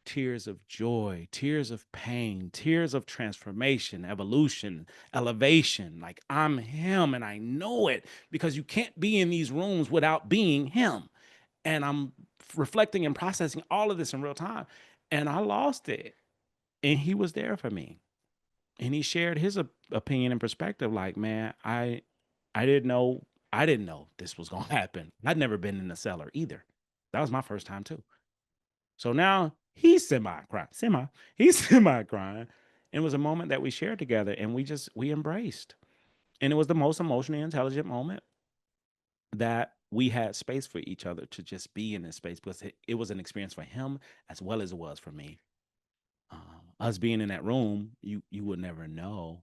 Tears of joy, tears of pain, tears of transformation, evolution, elevation. Like I'm him and I know it because you can't be in these rooms without being him. And I'm reflecting and processing all of this in real time. And I lost it. And he was there for me. And he shared his opinion and perspective. Like, man, I didn't know, I didn't know this was gonna happen. I'd never been in the cellar either. That was my first time too. So now he's semi crying, he's semi crying. It was a moment that we shared together and we embraced. And it was the most emotionally intelligent moment that we had space for each other to just be in this space because it was an experience for him as well as it was for me. Us being in that room, you would never know.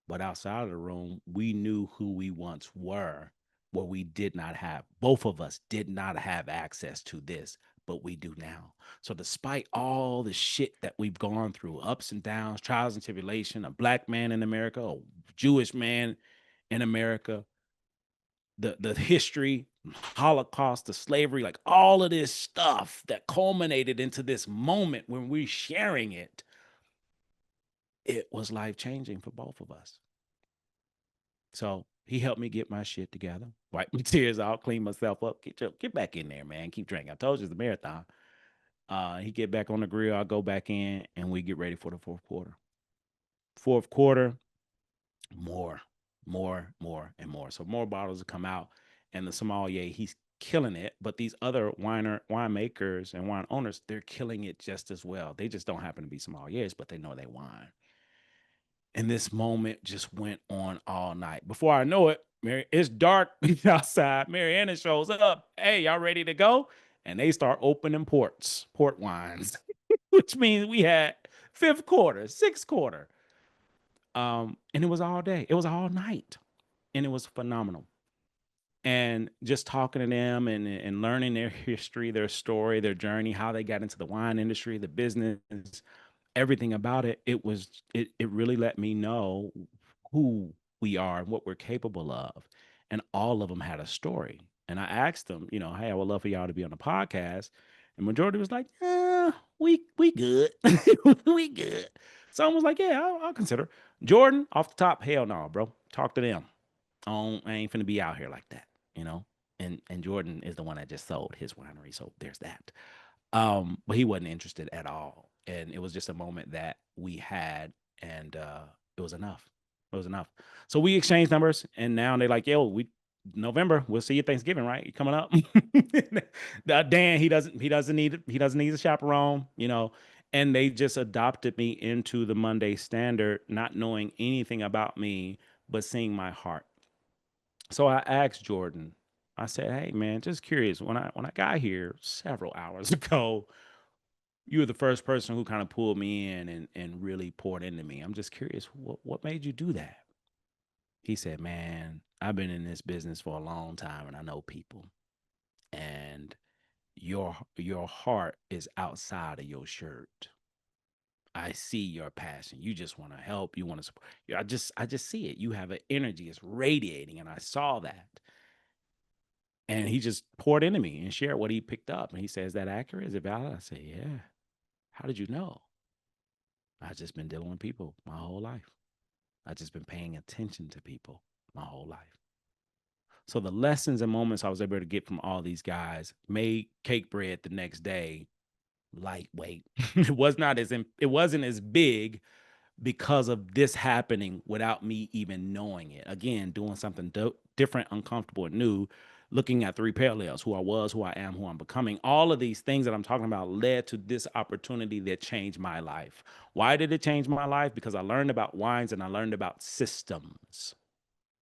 But outside of the room, we knew who we once were, where we did not have, both of us did not have access to this, but we do now. So despite all the shit that we've gone through, ups and downs, trials and tribulation, a black man in America, a Jewish man in America, the history, Holocaust, the slavery, like all of this stuff that culminated into this moment when we're sharing it, it was life changing for both of us. So he helped me get my shit together, wipe my tears out, clean myself up, get back in there, man. Keep drinking. I told you it's a marathon. He get back on the grill, I go back in, and we get ready for the fourth quarter. Fourth quarter, more, and more. So more bottles will come out, and the sommelier, he's killing it. But these other winemakers and wine owners, they're killing it just as well. They just don't happen to be sommeliers, but they know they wine. And this moment just went on all night. Before I know it, it's dark outside. Mariana shows up. Hey, y'all ready to go? And they start opening port wines, which means we had fifth quarter, sixth quarter. And it was all day. It was all night. And it was phenomenal. And just talking to them and learning their history, their story, their journey, how they got into the wine industry, the business, everything about it, it really let me know who we are and what we're capable of. And all of them had a story. And I asked them, hey, I would love for y'all to be on the podcast. And majority was like, we good. We good. Some was like, yeah, I'll consider. Jordan, off the top, hell no, bro. Talk to them. I ain't finna be out here like that, you know. And Jordan is the one that just sold his winery, so there's that. But he wasn't interested at all. And it was just a moment that we had, and it was enough. It was enough. So we exchanged numbers, and now they're like, yo, we November, we'll see you Thanksgiving, right? You coming up? Dan, he doesn't need a chaperone, and they just adopted me into the Monday Standard, not knowing anything about me, but seeing my heart. So I asked Jordan, I said, hey man, just curious, when I got here several hours ago, you were the first person who kind of pulled me in and really poured into me. I'm just curious, what made you do that? He said, man, I've been in this business for a long time and I know people. And your heart is outside of your shirt. I see your passion. You just want to help. You want to support. I just see it. You have an energy. It's radiating, and I saw that. And he just poured into me and shared what he picked up. And he says, "Is that accurate? Is it valid?" I say, "Yeah." How did you know? I've just been dealing with people my whole life. I've just been paying attention to people my whole life. So the lessons and moments I was able to get from all these guys made Cakebread the next day lightweight. It wasn't as big because of this happening without me even knowing it. Again, doing something different, uncomfortable, and new, looking at three parallels: who I was, who I am, who I'm becoming. All of these things that I'm talking about led to this opportunity that changed my life. Why did it change my life? Because I learned about wines and I learned about systems.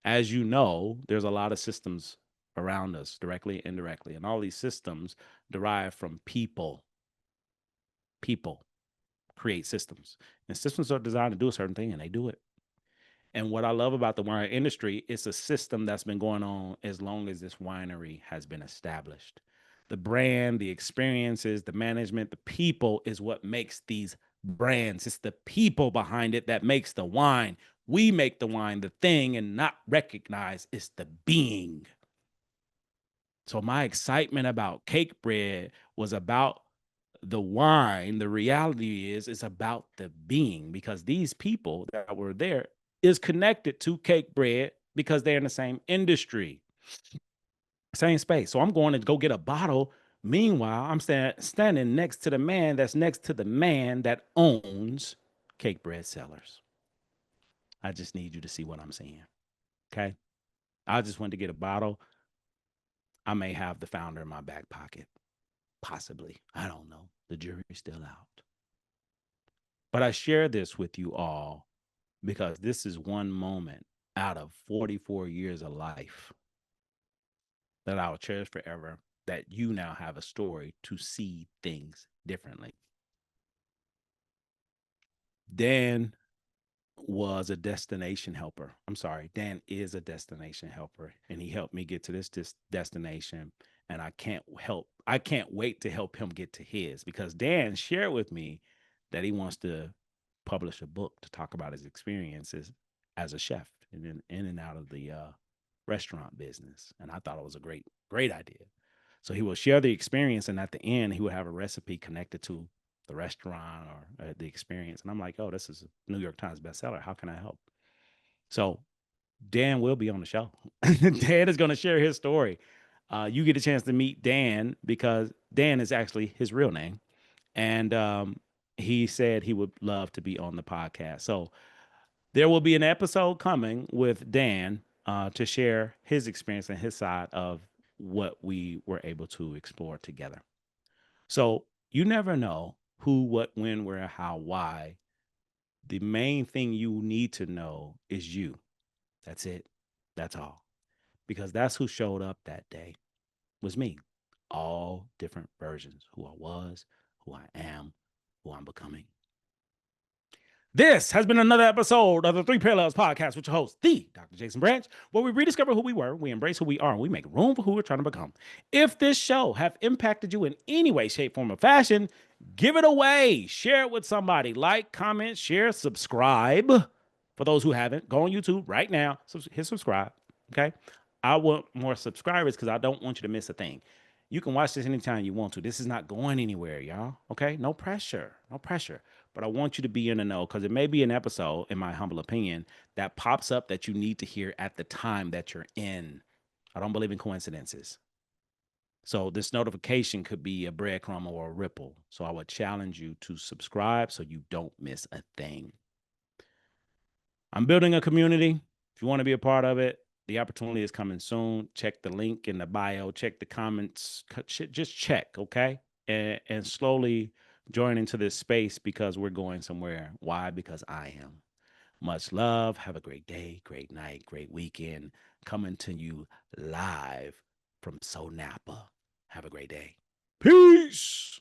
As you know, there's a lot of systems around us, directly, indirectly, and all these systems derive from people. People create systems, and systems are designed to do a certain thing, and they do it. And what I love about the wine industry, it's a system that's been going on as long as this winery has been established. The brand, the experiences, the management, the people is what makes these brands. It's the people behind it that makes the wine. We make the wine the thing and not recognize it's the being. So my excitement about Cakebread was about the wine. The reality is it's about the being, because these people that were there is connected to Cakebread because they're in the same industry, same space. So I'm going to go get a bottle. Meanwhile, I'm standing next to the man that's next to the man that owns Cakebread Cellars. I just need you to see what I'm saying. Okay. I just went to get a bottle. I may have the founder in my back pocket. Possibly. I don't know. The jury's still out. But I share this with you all because this is one moment out of 44 years of life that I'll cherish forever, that you now have a story to see things differently. Dan was a destination helper. I'm sorry, Dan is a destination helper, and he helped me get to this destination. And I can't wait to help him get to his, because Dan shared with me that he wants to publish a book to talk about his experiences as a chef and in and out of the restaurant business. And I thought it was a great idea. So he will share the experience, and at the end, he will have a recipe connected to the restaurant or the experience. And I'm like, oh, this is a New York Times bestseller. How can I help? So Dan will be on the show. Dan is going to share his story. You get a chance to meet Dan because Dan is actually his real name. And he said he would love to be on the podcast. So there will be an episode coming with Dan to share his experience and his side of what we were able to explore together. So you never know who, what, when, where, how, why The main thing you need to know is you. That's it. That's all. Because that's who showed up that day was me. All different versions, who I was, who I am, who I'm becoming. This has been another episode of the Three Parallels Podcast with your host, the Dr. Jason Branch, where we rediscover who we were, we embrace who we are, and we make room for who we're trying to become. If this show have impacted you in any way, shape, form, or fashion, give it away. Share it with somebody. Like, comment, share, subscribe. For those who haven't, go on YouTube right now. Hit subscribe. Okay. I want more subscribers because I don't want you to miss a thing. You can watch this anytime you want to. This is not going anywhere, y'all. Okay. No pressure. No pressure. But I want you to be in the know because it may be an episode, in my humble opinion, that pops up that you need to hear at the time that you're in. I don't believe in coincidences. So this notification could be a breadcrumb or a ripple. So I would challenge you to subscribe so you don't miss a thing. I'm building a community. If you want to be a part of it, the opportunity is coming soon. Check the link in the bio, check the comments, just check, okay? And slowly join into this space because we're going somewhere. Why? Because I am. Much love. Have a great day, great night, great weekend. Coming to you live from SoNapa. Have a great day. Peace.